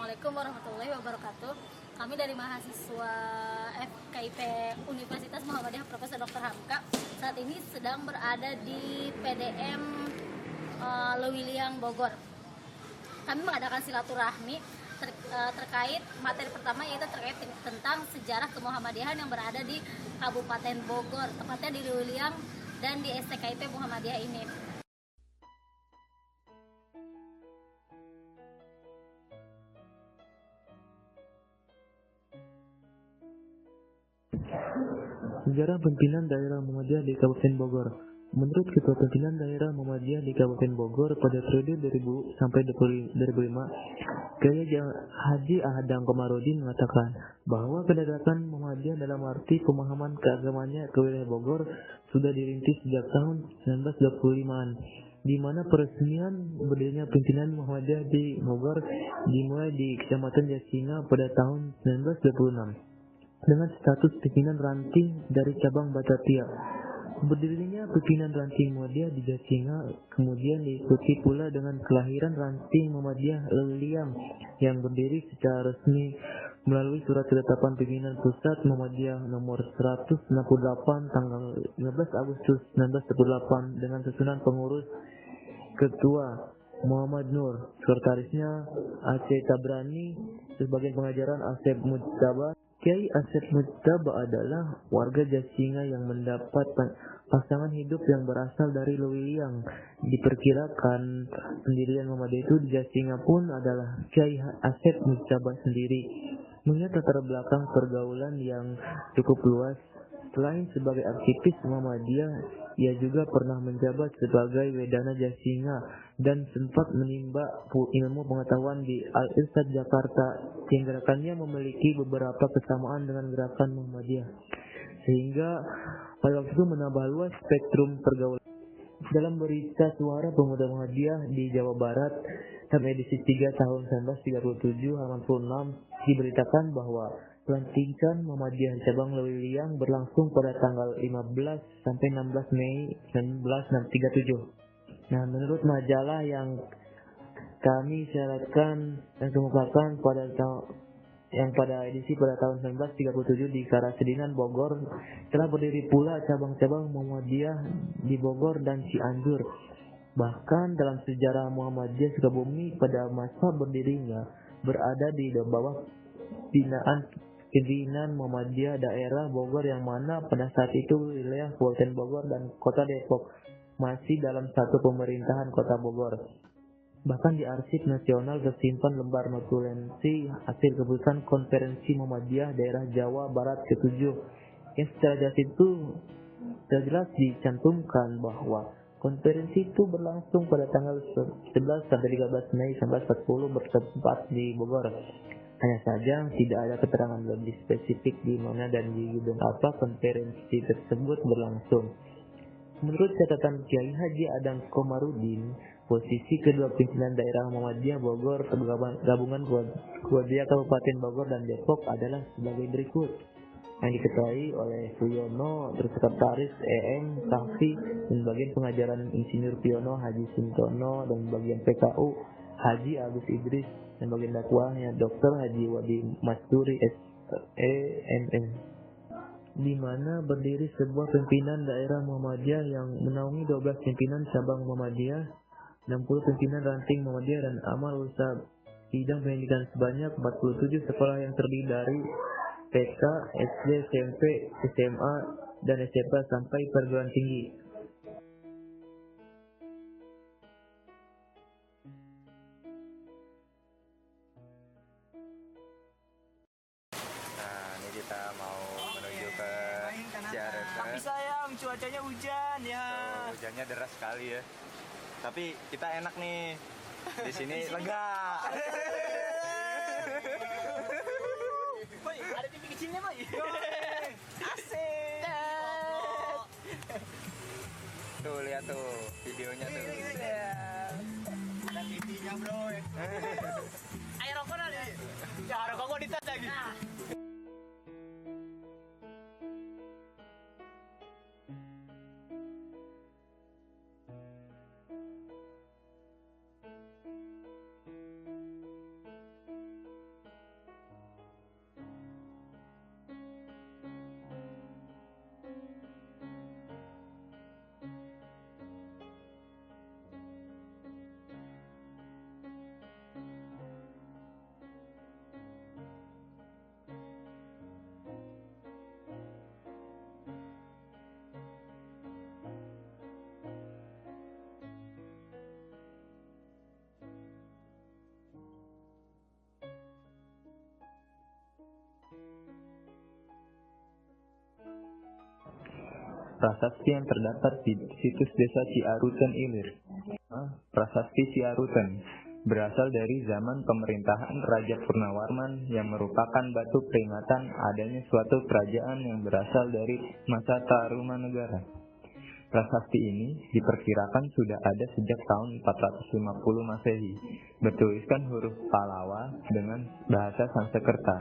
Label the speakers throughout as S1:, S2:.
S1: Assalamualaikum warahmatullahi wabarakatuh. Kami dari mahasiswa FKIP Universitas Muhammadiyah Profesor Dr. Hamka saat ini sedang berada di PDM Lewiliang Bogor. Kami mengadakan silaturahmi terkait materi pertama, yaitu terkait tentang sejarah kemuhammadiyahan yang berada di Kabupaten Bogor, tepatnya di Lewiliang dan di STKIP Muhammadiyah ini.
S2: Sejarah pimpinan daerah Muhammadiyah di Kabupaten Bogor. Menurut Ketua Pimpinan Daerah Muhammadiyah di Kabupaten Bogor pada periode 2000 sampai 2005, Kiai Haji Ahadang Komarudin mengatakan bahwa kedatangan Muhammadiyah dalam arti pemahaman keagamannya ke wilayah Bogor sudah dirintis sejak tahun 1925-an, di mana peresmian berdirinya pimpinan Muhammadiyah di Bogor dimulai di Kecamatan Jasinga pada tahun 1926 dengan status pimpinan ranting dari cabang Batavia. Berdirinya pimpinan ranting Muhammadiyah di Jasinga kemudian diikuti pula dengan kelahiran ranting Muhammadiyah Lewiliang yang berdiri secara resmi melalui surat ketetapan pimpinan pusat Muhammadiyah nomor 168 tanggal 15 Agustus 1948 dengan susunan pengurus Ketua Muhammad Nur, sekretarisnya Aceh Tabrani, sebagian pengajaran Asep Mujtaba. Kiai Asep Mujtaba adalah warga Jasinga yang mendapat pasangan hidup yang berasal dari Lewiliang. Diperkirakan pendirian Muhammadiyah itu di Jasinga pun adalah Kiai Asep Mujtaba sendiri. Mengingat latar belakang pergaulan yang cukup luas, selain sebagai aktivis Muhammadiyah, ia juga pernah menjabat sebagai Wedana Jasinga dan sempat menimba ilmu pengetahuan di Al-Irsyad Jakarta, yang gerakannya memiliki beberapa kesamaan dengan gerakan Muhammadiyah, sehingga pada waktu itu menambah luas spektrum pergaulan. Dalam berita Suara Pemuda Muhammadiyah di Jawa Barat dalam edisi 3 tahun 1937 halaman 6 diberitakan bahwa pelantikan Muhammadiyah cabang Lewiliang berlangsung pada tanggal 15 sampai 16 Mei 1937. Nah, menurut majalah yang kami syaratkan dan kemukakan pada edisi pada tahun 1937 di Karasedinan Bogor, telah berdiri pula cabang-cabang Muhammadiyah di Bogor dan Cianjur. Bahkan dalam sejarah Muhammadiyah Sukabumi pada masa berdirinya berada di bawah binaan pimpinan Muhammadiyah daerah Bogor, yang mana pada saat itu wilayah Kabupaten Bogor dan Kota Depok masih dalam satu pemerintahan Kota Bogor. Bahkan di Arsip Nasional tersimpan lembar notulensi hasil keputusan Konferensi Muhammadiyah Daerah Jawa Barat ke-7 yang secara jelas dicantumkan bahwa konferensi itu berlangsung pada tanggal 11 sampai 13 Mei 1940 bertempat di Bogor. Hanya saja tidak ada keterangan lebih spesifik di mana dan di gedung apa konferensi tersebut berlangsung. Menurut catatan Kiai Haji Adang Komarudin, posisi kedua pimpinan daerah Muhammadiyah Bogor gabungan Muhammadiyah Kabupaten Bogor dan Depok adalah sebagai berikut, yang diketuai oleh Suyono, Sekretaris EM Safi, dan bagian pengajaran Insinyur Piono Haji Sintono, dan bagian PKU Haji Agus Idris, dan bagian dakwahnya Dr. Haji Wadi Masduri SEMM, di mana berdiri sebuah pimpinan daerah Muhammadiyah yang menaungi 12 pimpinan cabang Muhammadiyah, 60 pimpinan ranting Muhammadiyah, dan amal usaha bidang pendidikan sebanyak 47 sekolah yang terdiri dari TK, SD, SMP, SMA, dan SMP sampai perguruan tinggi.
S3: Kita mau menuju ke Ciares.
S4: Tapi sayang, cuacanya hujan ya.
S3: Hujannya deras sekali ya. Tapi kita enak nih. Di sini lega.
S4: Boy, ada TV kecilnya, Boy. Asik.
S3: Tuh lihat tuh videonya tuh.
S4: Ada TV-nya, Bro. Ayo rokok nih. Ya, rokok gua ditas lagi.
S2: prasasti yang terdapat di situs Desa Ciaruten Ilir. Prasasti Ciaruten berasal dari zaman pemerintahan Raja Purnawarman yang merupakan batu peringatan adanya suatu kerajaan yang berasal dari masa Tarumanegara. Prasasti ini diperkirakan sudah ada sejak tahun 450 Masehi, bertuliskan huruf Pallawa dengan bahasa Sanskerta,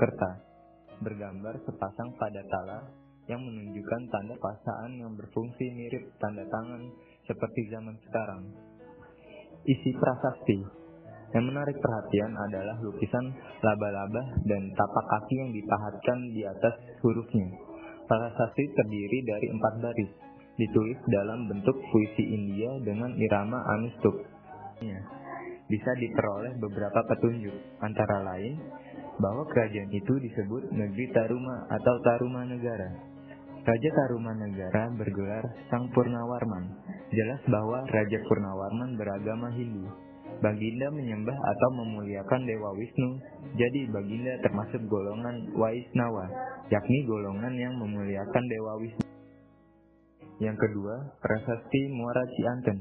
S2: bergambar sepasang padatala yang menunjukkan tanda pasaan yang berfungsi mirip tanda tangan seperti zaman sekarang. Isi prasasti yang menarik perhatian adalah lukisan laba-laba dan tapak kaki yang dipahatkan di atas hurufnya. Prasasti terdiri dari 4 baris, ditulis dalam bentuk puisi India dengan irama anustup. Bisa diperoleh beberapa petunjuk, antara lain bahwa kerajaan itu disebut Negeri Taruma atau Tarumanegara. Raja Tarumanegara bergelar Sang Purnawarman. Jelas bahwa Raja Purnawarman beragama Hindu. Baginda menyembah atau memuliakan Dewa Wisnu, jadi Baginda termasuk golongan Waisnawa, yakni golongan yang memuliakan Dewa Wisnu. Yang kedua, Prasasti Muara Cianten.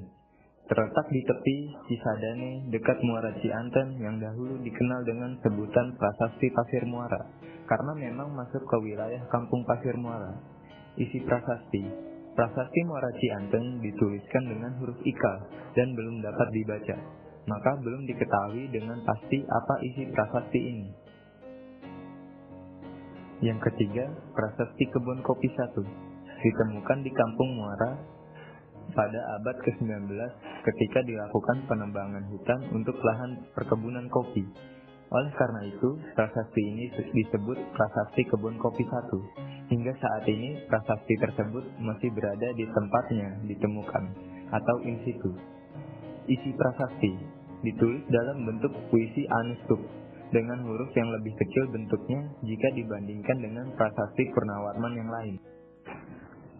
S2: Terletak di tepi Cisadane dekat Muara Cianten yang dahulu dikenal dengan sebutan Prasasti Pasir Muara, karena memang masuk ke wilayah Kampung Pasir Muara. Isi prasasti. Prasasti Muara Cianten dituliskan dengan huruf ikal dan belum dapat dibaca, maka belum diketahui dengan pasti apa isi prasasti ini. Yang ketiga, Prasasti Kebun Kopi 1. Ditemukan di Kampung Muara pada abad ke-19 ketika dilakukan penebangan hutan untuk lahan perkebunan kopi. Oleh karena itu, prasasti ini disebut Prasasti Kebun Kopi 1. Hingga saat ini, prasasti tersebut masih berada di tempatnya ditemukan atau in situ. Isi prasasti ditulis dalam bentuk puisi anustup dengan huruf yang lebih kecil bentuknya jika dibandingkan dengan prasasti Purnawarman yang lain.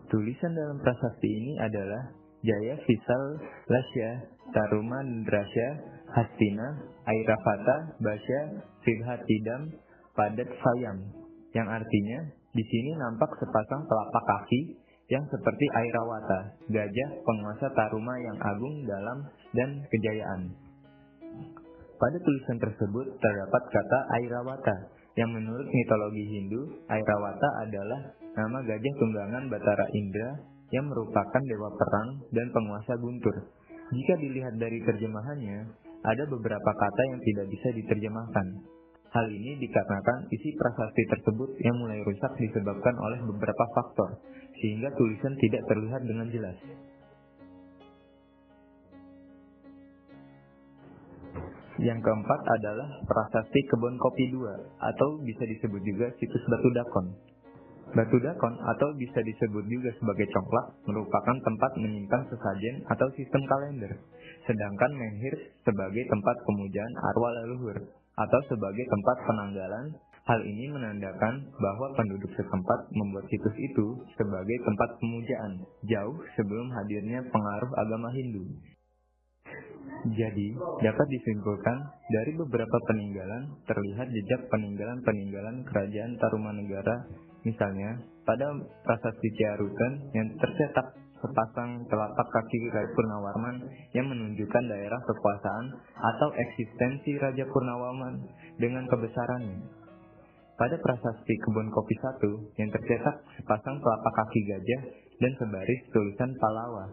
S2: Tulisan dalam prasasti ini adalah Jaya Visal Lasya Taruma Ndrasya Hastina Airavata Basya Sirhatidam Padat Sayam, yang artinya di sini nampak sepasang telapak kaki yang seperti Airavata, gajah penguasa Taruma yang agung dalam dan kejayaan. Pada tulisan tersebut terdapat kata Airavata, yang menurut mitologi Hindu, Airavata adalah nama gajah tunggangan Batara Indra yang merupakan dewa perang dan penguasa guntur. Jika dilihat dari terjemahannya, ada beberapa kata yang tidak bisa diterjemahkan. Hal ini dikarenakan isi prasasti tersebut yang mulai rusak disebabkan oleh beberapa faktor, sehingga tulisan tidak terlihat dengan jelas. Yang keempat adalah Prasasti Kebun Kopi 2, atau bisa disebut juga situs Batu Dakon. Batu Dakon atau bisa disebut juga sebagai congklak merupakan tempat menyimpan sesajen atau sistem kalender, sedangkan menhir sebagai tempat pemujaan arwah leluhur atau sebagai tempat penanggalan. Hal ini menandakan bahwa penduduk setempat membuat situs itu sebagai tempat pemujaan jauh sebelum hadirnya pengaruh agama Hindu. Jadi, dapat disimpulkan dari beberapa peninggalan terlihat jejak peninggalan-peninggalan kerajaan Tarumanegara. Misalnya, pada Prasasti Ciaruten yang tercetak sepasang telapak kaki Raja Purnawarman yang menunjukkan daerah kekuasaan atau eksistensi Raja Purnawarman dengan kebesarannya. Pada Prasasti Kebun Kopi 1 yang tercetak sepasang telapak kaki gajah dan sebaris tulisan Pallawa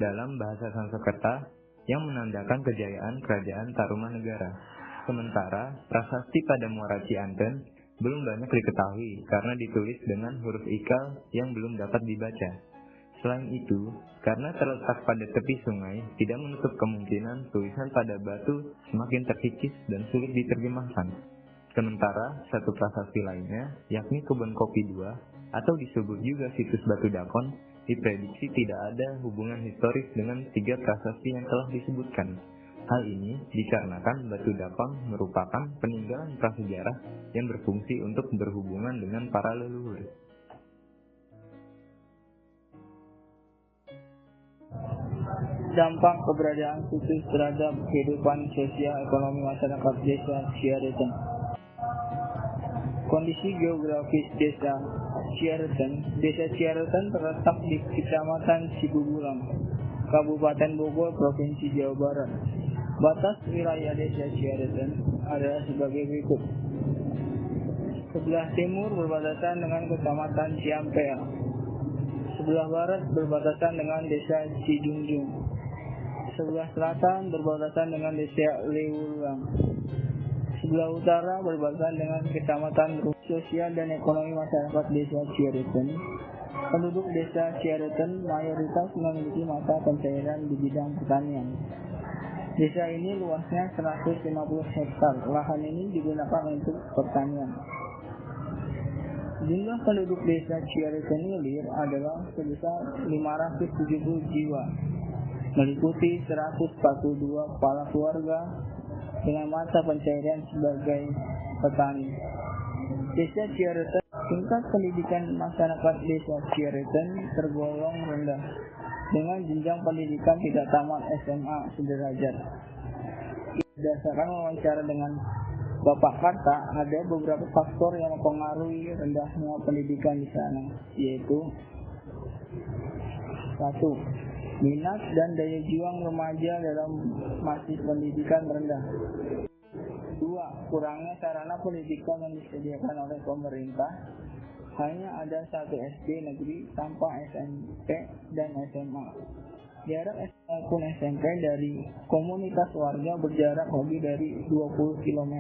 S2: dalam bahasa Sanskerta yang menandakan kejayaan kerajaan Tarumanegara. Sementara prasasti pada Muara Cianten belum banyak diketahui karena ditulis dengan huruf ikal yang belum dapat dibaca. Selain itu, karena terletak pada tepi sungai, tidak menutup kemungkinan tulisan pada batu semakin terkikis dan sulit diterjemahkan. Sementara satu prasasti lainnya, yakni Kebun Kopi 2 atau disebut juga situs Batu Dakon, diprediksi tidak ada hubungan historis dengan 3 prasasti yang telah disebutkan. Hal ini dikarenakan Batu Dakon merupakan peninggalan prasejarah yang berfungsi untuk berhubungan dengan para leluhur.
S5: Dampak keberadaan situs terhadap kehidupan sosial ekonomi masyarakat desa Ciaruten. Kondisi geografis desa Ciaretan. Desa Ciaretan terletak di Kecamatan Cibubulang, Kabupaten Bogor, Provinsi Jawa Barat. Batas wilayah Desa Ciaretan adalah sebagai berikut. Sebelah timur berbatasan dengan Kecamatan Ciampea. Sebelah barat berbatasan dengan Desa Cijungjung. Sebelah selatan berbatasan dengan Desa Lewulang. Sebelah utara berbatasan dengan Kecamatan Sosial dan Ekonomi Masyarakat Desa Ciaretan. Penduduk Desa Ciaretan mayoritas memiliki mata pencaharian di bidang pertanian. Desa ini luasnya 150 hektar. Lahan ini digunakan untuk pertanian. Jumlah penduduk Desa Ciaretan Ilir adalah sebesar 570 jiwa, meliputi 142 kepala keluarga dengan mata pencaharian sebagai petani. Desa Ciaretan, tingkat pendidikan masyarakat Desa Ciaretan tergolong rendah dengan jenjang pendidikan tidak tamat SMA sederajat. Berdasarkan wawancara dengan Bapak Karta, ada beberapa faktor yang mempengaruhi rendahnya pendidikan di sana, yaitu 1. Minat dan daya juang remaja dalam masih pendidikan rendah. 2. Kurangnya sarana pendidikan yang disediakan oleh pemerintah. Hanya ada 1 SD negeri tanpa SMP dan SMA. Jarak SD maupun SMP dari komunitas warga berjarak lebih dari 20 km.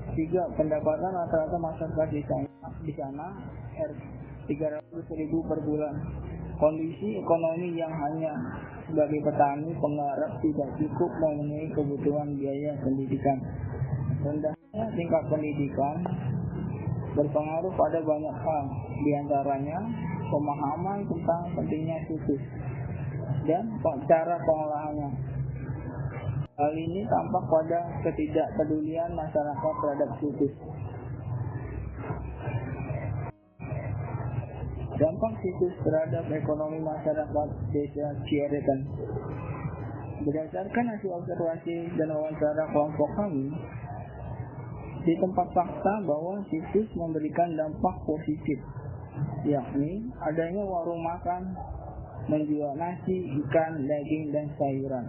S5: 3. Pendapatan rata-rata masyarakat di sana Rp300.000 per bulan. Kondisi ekonomi yang hanya sebagai petani penggarap tidak cukup memenuhi kebutuhan biaya pendidikan. Rendahnya tingkat pendidikan berpengaruh pada banyak hal, diantaranya pemahaman tentang pentingnya situs dan cara pengolahannya. Hal ini tampak pada ketidakpedulian masyarakat terhadap situs. Dampak situs terhadap ekonomi masyarakat Desa Ciaretan. Berdasarkan hasil observasi dan wawancara kelompok kami, di tempat fakta bahwa situs memberikan dampak positif, yakni adanya warung makan menjual nasi, ikan, daging, dan sayuran.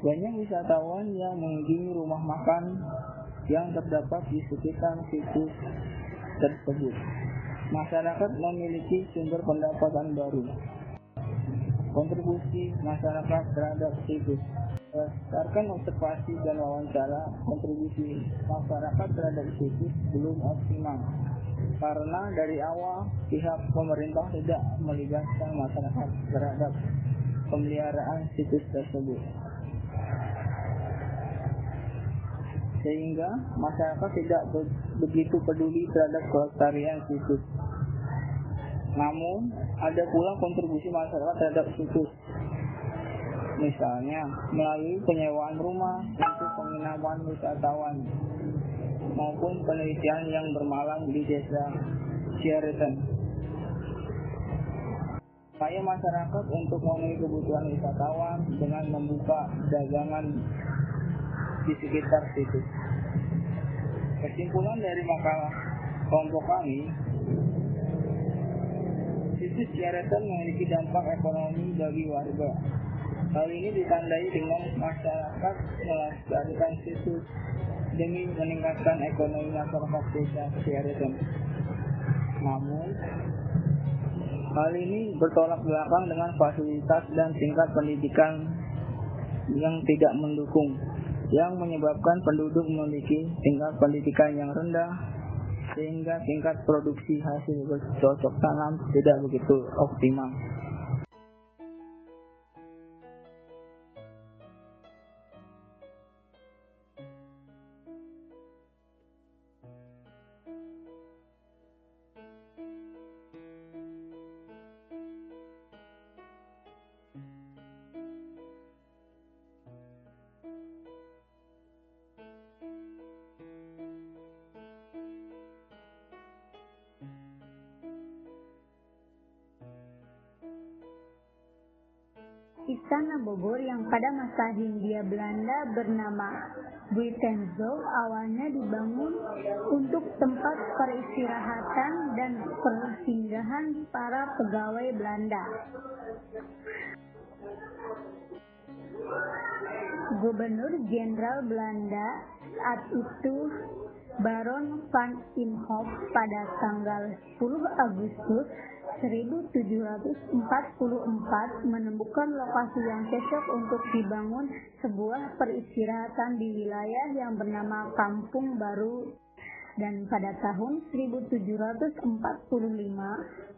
S5: Banyak wisatawan yang mengunjungi rumah makan yang terdapat di sekitar situs tersebut. Masyarakat memiliki sumber pendapatan baru. Kontribusi masyarakat terhadap situs. Berdasarkan observasi dan wawancara, kontribusi masyarakat terhadap situs belum optimal karena dari awal pihak pemerintah tidak melibatkan masyarakat terhadap pemeliharaan situs tersebut, sehingga masyarakat tidak begitu peduli terhadap kelestarian situs. Namun, ada pula kontribusi masyarakat terhadap situs, misalnya melalui penyewaan rumah untuk penginapan wisatawan maupun penelitian yang bermalam di Desa Ciaretan. Upaya masyarakat untuk memenuhi kebutuhan wisatawan dengan membuka dagangan di sekitar situs. Kesimpulan dari makalah kelompok kami, situs Ciaretan memiliki dampak ekonomi bagi warga. Hal ini ditandai dengan masyarakat melestarikan situs demi meningkatkan ekonomi masyarakat Desa Ciaretan. Namun, hal ini bertolak belakang dengan fasilitas dan tingkat pendidikan yang tidak mendukung, yang menyebabkan penduduk memiliki tingkat pendidikan yang rendah, sehingga tingkat produksi hasil bercocok tanam tidak begitu optimal.
S6: Istana Bogor yang pada masa Hindia Belanda bernama Buitenzoek awalnya dibangun untuk tempat peristirahatan dan persinggahan para pegawai Belanda. Gubernur Jenderal Belanda saat itu Baron van Imhoff pada tanggal 10 Agustus 1744 menemukan lokasi yang cocok untuk dibangun sebuah peristirahatan di wilayah yang bernama Kampung Baru, dan pada tahun 1745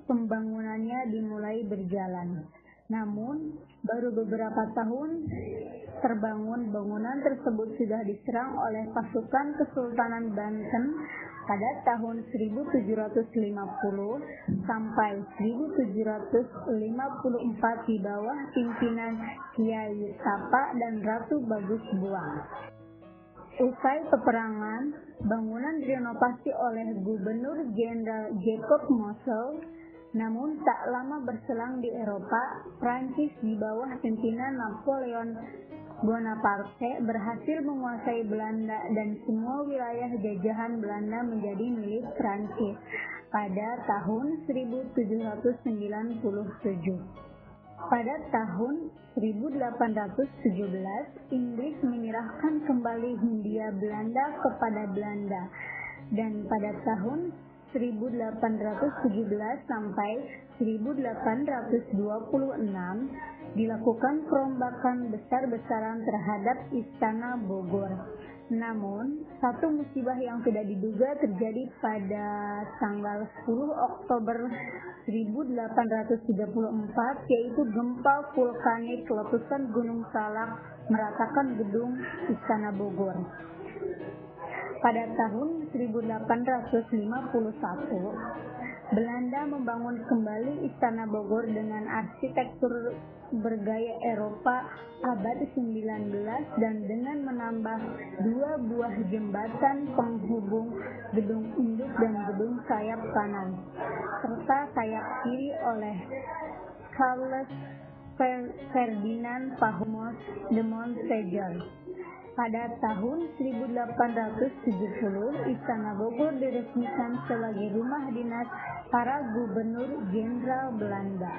S6: pembangunannya dimulai berjalan. Namun, baru beberapa tahun terbangun, bangunan tersebut sudah diserang oleh pasukan Kesultanan Banten pada tahun 1750 sampai 1754 di bawah pimpinan Kiai Tapa dan Ratu Bagus Buang. Usai peperangan, bangunan direnovasi oleh Gubernur Jenderal Jacob Mossel. Namun tak lama berselang di Eropa, Prancis di bawah pimpinan Napoleon Bonaparte berhasil menguasai Belanda dan semua wilayah jajahan Belanda menjadi milik Prancis pada tahun 1797. Pada tahun 1817, Inggris menyerahkan kembali Hindia Belanda kepada Belanda, dan pada tahun 1817 sampai 1826 dilakukan perombakan besar-besaran terhadap Istana Bogor. Namun, satu musibah yang tidak diduga terjadi pada tanggal 10 Oktober 1834, yaitu gempa vulkanik letusan Gunung Salak meratakan gedung Istana Bogor. Pada tahun 1851, Belanda membangun kembali Istana Bogor dengan arsitektur bergaya Eropa abad 19 dan dengan menambah 2 buah jembatan penghubung gedung induk dan gedung sayap kanan, serta sayap kiri oleh Charles Ferdinand Pahomos de Montsegur. Pada tahun 1870, Istana Bogor diresmikan sebagai rumah dinas para gubernur jenderal Belanda.